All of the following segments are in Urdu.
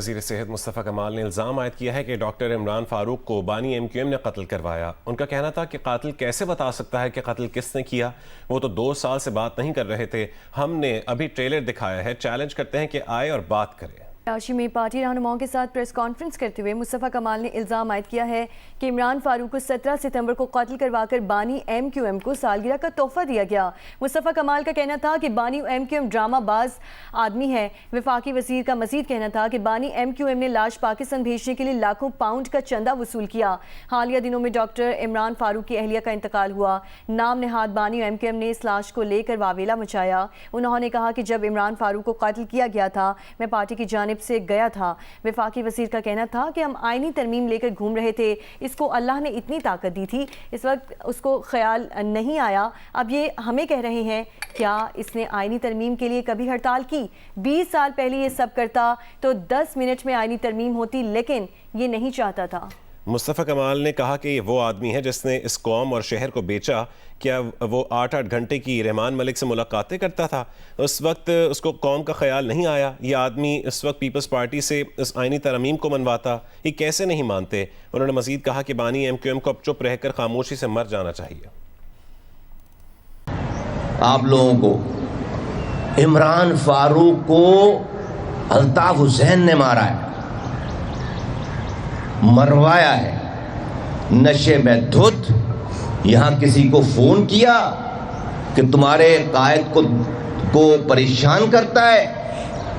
وزیر صحت مصطفیٰ کمال نے الزام عائد کیا ہے کہ ڈاکٹر عمران فاروق کو بانی ایم کیو ایم نے قتل کروایا۔ ان کا کہنا تھا کہ قاتل کیسے بتا سکتا ہے کہ قتل کس نے کیا؟ وہ تو 2 سال سے بات نہیں کر رہے تھے، ہم نے ابھی ٹریلر دکھایا ہے، چیلنج کرتے ہیں کہ آئے اور بات کرے۔ کراچی میں پارٹی رہنماؤں کے ساتھ پریس کانفرنس کرتے ہوئے مصطفیٰ کمال نے الزام عائد کیا ہے کہ عمران فاروق کو 17 ستمبر کو قتل کروا کر بانی ایم کیو ایم کو سالگرہ کا تحفہ دیا گیا۔ مصطفیٰ کمال کا کہنا تھا کہ بانی ایم کیو ایم ڈرامہ باز آدمی ہے۔ وفاقی وزیر کا مزید کہنا تھا کہ بانی ایم کیو ایم نے لاش پاکستان بھیجنے کے لیے لاکھوں پاؤنڈ کا چندہ وصول کیا۔ حالیہ دنوں میں ڈاکٹر عمران فاروق کی اہلیہ کا انتقال ہوا۔ نام نہاد بانی ایم کیو ایم نے اس لاش کو لے کر واویلا مچایا۔ انہوں نے کہا کہ جب عمران فاروق کو قتل کیا گیا تھا میں پارٹی کی جانب سے گیا تھا۔ وفاقی وزیر کا کہنا تھا کہ ہم آئینی ترمیم لے کر گھوم رہے تھے، اس کو اللہ نے اتنی طاقت دی تھی، اس وقت اس کو خیال نہیں آیا۔ اب یہ ہمیں کہہ رہے ہیں کیا اس نے آئینی ترمیم کے لیے کبھی ہڑتال کی؟ 20 سال پہلے یہ سب کرتا تو 10 منٹ میں آئینی ترمیم ہوتی، لیکن یہ نہیں چاہتا تھا۔ مصطفیٰ کمال نے کہا کہ یہ وہ آدمی ہے جس نے اس قوم اور شہر کو بیچا۔ کیا وہ 8 گھنٹے کی رحمان ملک سے ملاقاتیں کرتا تھا؟ اس وقت اس کو قوم کا خیال نہیں آیا؟ یہ آدمی اس وقت پیپلز پارٹی سے اس آئینی ترمیم کو منواتا، یہ کیسے نہیں مانتے؟ انہوں نے مزید کہا کہ بانی ایم کیو ایم کو اب چپ رہ کر خاموشی سے مر جانا چاہیے۔ آپ لوگوں کو عمران فاروق کو الطاف حسین نے مارا ہے، مروایا ہے، نشے میں دھت۔ یہاں کسی کو فون کیا کہ تمہارے قائد کو پریشان کرتا ہے،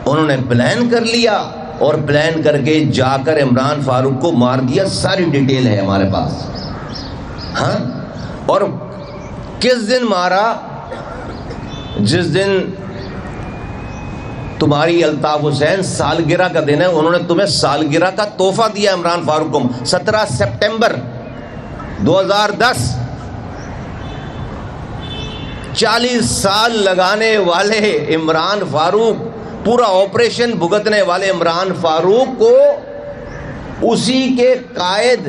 انہوں نے پلان کر لیا اور پلان کر کے جا کر عمران فاروق کو مار دیا۔ ساری ڈیٹیل ہے ہمارے پاس۔ ہاں، اور کس دن مارا؟ جس دن تمہاری الطاف حسین سالگرہ کا دن ہے، انہوں نے تمہیں سالگرہ کا تحفہ دیا عمران فاروق کو 17 سپٹمبر 2010۔ 40 سال لگانے والے عمران فاروق، پورا آپریشن بھگتنے والے عمران فاروق کو اسی کے قائد